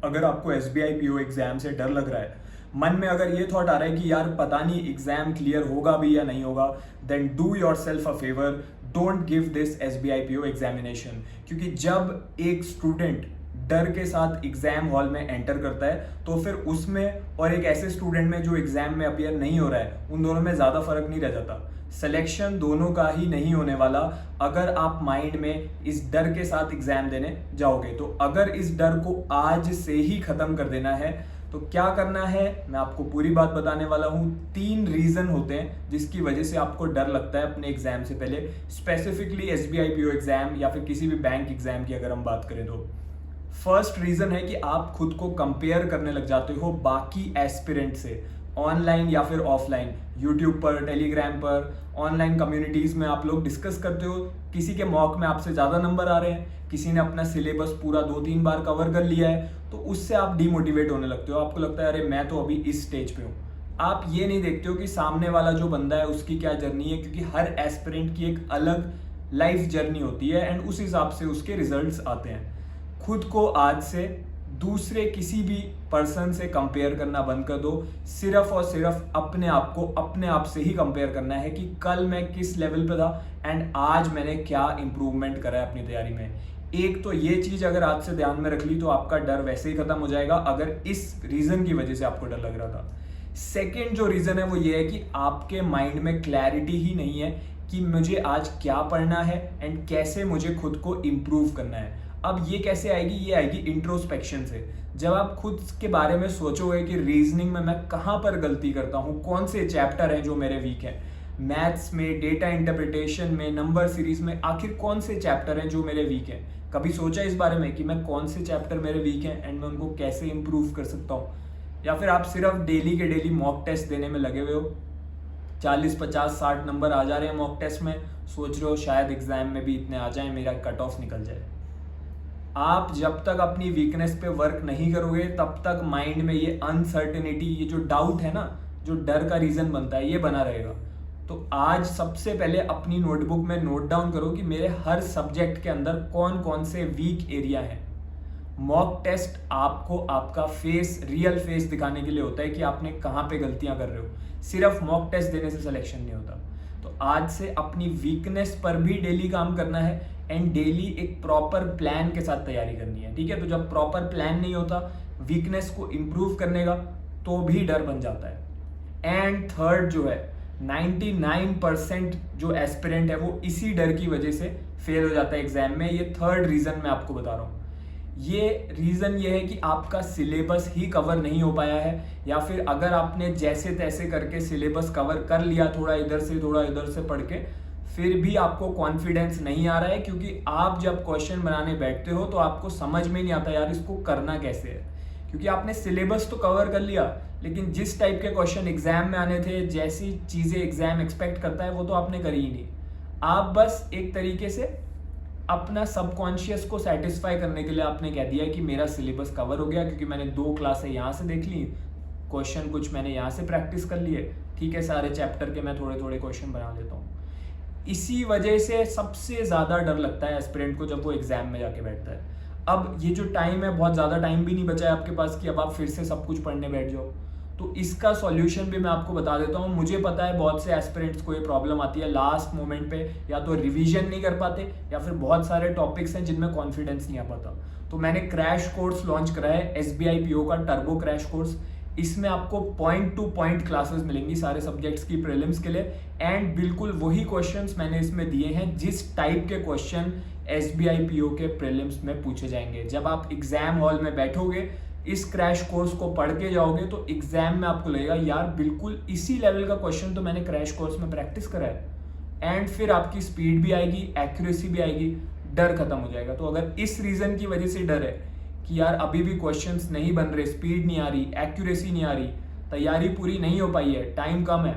अगर आपको SBI PO exam से डर लग रहा है, मन में अगर ये थॉट आ रहा है कि यार पता नहीं एग्जाम क्लियर होगा भी या नहीं होगा, then do yourself a favour, don't give this SBI PO examination. क्योंकि जब एक स्टूडेंट डर के साथ एग्जाम हॉल में एंटर करता है तो फिर उसमें और एक ऐसे स्टूडेंट में जो एग्जाम में अपियर नहीं हो रहा है, उन दोनों में ज़्यादा फर्क नहीं रह जाता। सिलेक्शन दोनों का ही नहीं होने वाला अगर आप माइंड में इस डर के साथ एग्जाम देने जाओगे। तो अगर इस डर को आज से ही खत्म कर देना है तो क्या करना है, मैं आपको पूरी बात बताने वाला हूँ। 3 रीजन होते हैं जिसकी वजह से आपको डर लगता है अपने एग्जाम से पहले, स्पेसिफिकली SBI PO एग्जाम या फिर किसी भी बैंक एग्जाम की अगर हम बात करें तो। फर्स्ट रीजन है कि आप खुद को कंपेयर करने लग जाते हो बाकी एस्पिरेंट से, ऑनलाइन या फिर ऑफलाइन, यूट्यूब पर, टेलीग्राम पर, ऑनलाइन कम्युनिटीज में आप लोग डिस्कस करते हो। किसी के मॉक में आपसे ज़्यादा नंबर आ रहे हैं, किसी ने अपना सिलेबस पूरा 2-3 बार कवर कर लिया है, तो उससे आप डिमोटिवेट होने लगते हो। आपको लगता है अरे मैं तो अभी इस स्टेज पे हूँ। आप ये नहीं देखते हो कि सामने वाला जो बंदा है उसकी क्या जर्नी है, क्योंकि हर एस्पिरेंट की एक अलग लाइफ जर्नी होती है एंड उस हिसाब से उसके रिजल्ट्स आते हैं। खुद को आज से दूसरे किसी भी पर्सन से कंपेयर करना बंद कर दो। सिर्फ और सिर्फ अपने आप को अपने आप से ही कंपेयर करना है कि कल मैं किस लेवल पे था एंड आज मैंने क्या इंप्रूवमेंट करा है अपनी तैयारी में। एक तो ये चीज अगर आज से ध्यान में रख ली तो आपका डर वैसे ही खत्म हो जाएगा, अगर इस रीजन की वजह से आपको डर लग रहा था। सेकेंड जो रीजन है वो ये है कि आपके माइंड में क्लैरिटी ही नहीं है कि मुझे आज क्या पढ़ना है एंड कैसे मुझे खुद को इम्प्रूव करना है। अब ये कैसे आएगी, ये आएगी इंट्रोस्पेक्शन से। जब आप खुद के बारे में सोचोगे कि रीजनिंग में मैं कहाँ पर गलती करता हूँ, कौन से चैप्टर हैं जो मेरे वीक हैं, मैथ्स में, डेटा इंटरप्रिटेशन में, नंबर सीरीज में, आखिर कौन से चैप्टर हैं जो मेरे वीक हैं। कभी सोचा इस बारे में कि मैं कौन से चैप्टर मेरे वीक हैं एंड मैं उनको कैसे इंप्रूव कर सकता हूँ। या फिर आप सिर्फ डेली के डेली मॉक टेस्ट देने में लगे हुए हो, 40, 50, 60 नंबर आ जा रहे हैं मॉक टेस्ट में, सोच रहे हो शायद एग्जाम में भी इतने आ जाएं, मेरा कट ऑफ निकल जाए। आप जब तक अपनी वीकनेस पे वर्क नहीं करोगे तब तक माइंड में ये अनसर्टेनिटी, ये जो डाउट है ना, जो डर का रीजन बनता है, ये बना रहेगा। तो आज सबसे पहले अपनी नोटबुक में नोट डाउन करो कि मेरे हर सब्जेक्ट के अंदर कौन कौन से वीक एरिया हैं। मॉक टेस्ट आपको आपका फेस, रियल फेस दिखाने के लिए होता है कि आपने कहाँ पे गलतियां कर रहे हो। सिर्फ मॉक टेस्ट देने से सिलेक्शन नहीं होता। तो आज से अपनी वीकनेस पर भी डेली काम करना है एंड डेली एक प्रॉपर प्लान के साथ तैयारी करनी है, ठीक है। तो जब प्रॉपर प्लान नहीं होता वीकनेस को इम्प्रूव करने का, तो भी डर बन जाता है। एंड थर्ड जो है, 99% जो एस्पिरेंट है वो इसी डर की वजह से फेल हो जाता है एग्जाम में। ये थर्ड रीजन मैं आपको बता रहा हूँ। ये रीजन ये है कि आपका सिलेबस ही कवर नहीं हो पाया है, या फिर अगर आपने जैसे तैसे करके सिलेबस कवर कर लिया, थोड़ा इधर से थोड़ा इधर से पढ़ के, फिर भी आपको कॉन्फिडेंस नहीं आ रहा है। क्योंकि आप जब क्वेश्चन बनाने बैठते हो तो आपको समझ में नहीं आता यार इसको करना कैसे है, क्योंकि आपने सिलेबस तो कवर कर लिया लेकिन जिस टाइप के क्वेश्चन एग्जाम में आने थे, जैसी चीजें एग्जाम एक्सपेक्ट करता है, वो तो आपने करी ही नहीं। आप बस एक तरीके से अपना सबकॉन्शियस को सेटिस्फाई करने के लिए आपने कह दिया कि मेरा सिलेबस कवर हो गया, क्योंकि मैंने 2 क्लासें यहाँ से देख ली, क्वेश्चन कुछ मैंने यहाँ से प्रैक्टिस कर लिए, ठीक है, सारे चैप्टर के मैं थोड़े थोड़े क्वेश्चन बना लेता हूँ। इसी वजह से सबसे ज़्यादा डर लगता है एस्पिरेंट को जब वो एग्जाम में जाके बैठता है। अब ये जो टाइम है, बहुत ज़्यादा टाइम भी नहीं बचा है आपके पास कि अब आप फिर से सब कुछ पढ़ने बैठ जाओ। तो इसका सॉल्यूशन भी मैं आपको बता देता हूँ। मुझे पता है बहुत से एस्पिरेंट्स को ये प्रॉब्लम आती है, लास्ट मोमेंट पे या तो रिवीजन नहीं कर पाते या फिर बहुत सारे टॉपिक्स हैं जिनमें कॉन्फिडेंस नहीं आ पाता। तो मैंने क्रैश कोर्स लॉन्च करा है SBI PO का टर्बो क्रैश कोर्स। इसमें आपको पॉइंट टू पॉइंट क्लासेस मिलेंगी सारे सब्जेक्ट्स की प्रीलिम्स के लिए, एंड बिल्कुल वही क्वेश्चंस मैंने इसमें दिए हैं जिस टाइप के क्वेश्चन SBI PO के प्रीलिम्स में पूछे जाएंगे। जब आप एग्जाम हॉल में बैठोगे, इस क्रैश कोर्स को पढ़ के जाओगे, तो एग्जाम में आपको लगेगा यार बिल्कुल इसी लेवल का क्वेश्चन तो मैंने क्रैश कोर्स में प्रैक्टिस करा है। एंड फिर आपकी स्पीड भी आएगी, एक्यूरेसी भी आएगी, डर खत्म हो जाएगा। तो अगर इस रीजन की वजह से डर है कि यार अभी भी क्वेश्चंस नहीं बन रहे, स्पीड नहीं आ रही, एक्यूरेसी नहीं आ रही, तैयारी पूरी नहीं हो पाई है, टाइम कम है,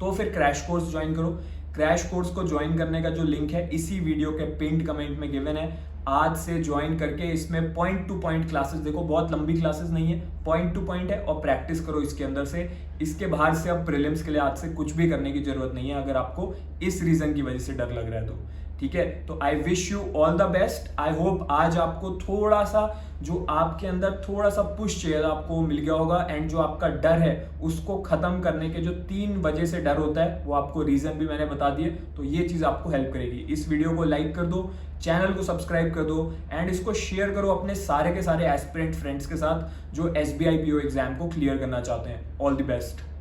तो फिर क्रैश कोर्स ज्वाइन करो। क्रैश कोर्स को ज्वाइन करने का जो लिंक है इसी वीडियो के पिंड कमेंट में गिवन है। आज से ज्वाइन करके इसमें पॉइंट टू पॉइंट क्लासेस, देखो बहुत लंबी क्लासेस नहीं है, पॉइंट टू पॉइंट है, और प्रैक्टिस करो इसके अंदर से। इसके बाहर से अब प्रीलिम्स के लिए आज से कुछ भी करने की जरूरत नहीं है, अगर आपको इस रीजन की वजह से डर लग रहा है तो। ठीक है, तो I wish you all the best. I hope आज आपको थोड़ा सा जो आपके अंदर थोड़ा सा पुश चाहिए आपको मिल गया होगा, एंड जो आपका डर है उसको खत्म करने के जो 3 वजह से डर होता है वो आपको रीजन भी मैंने बता दिए, तो ये चीज आपको हेल्प करेगी। इस वीडियो को लाइक कर दो, चैनल को सब्सक्राइब कर दो एंड इसको शेयर करो अपने सारे के सारे एस्पिरेंट फ्रेंड्स के साथ जो SBI PO एग्जाम को क्लियर करना चाहते हैं। All the best.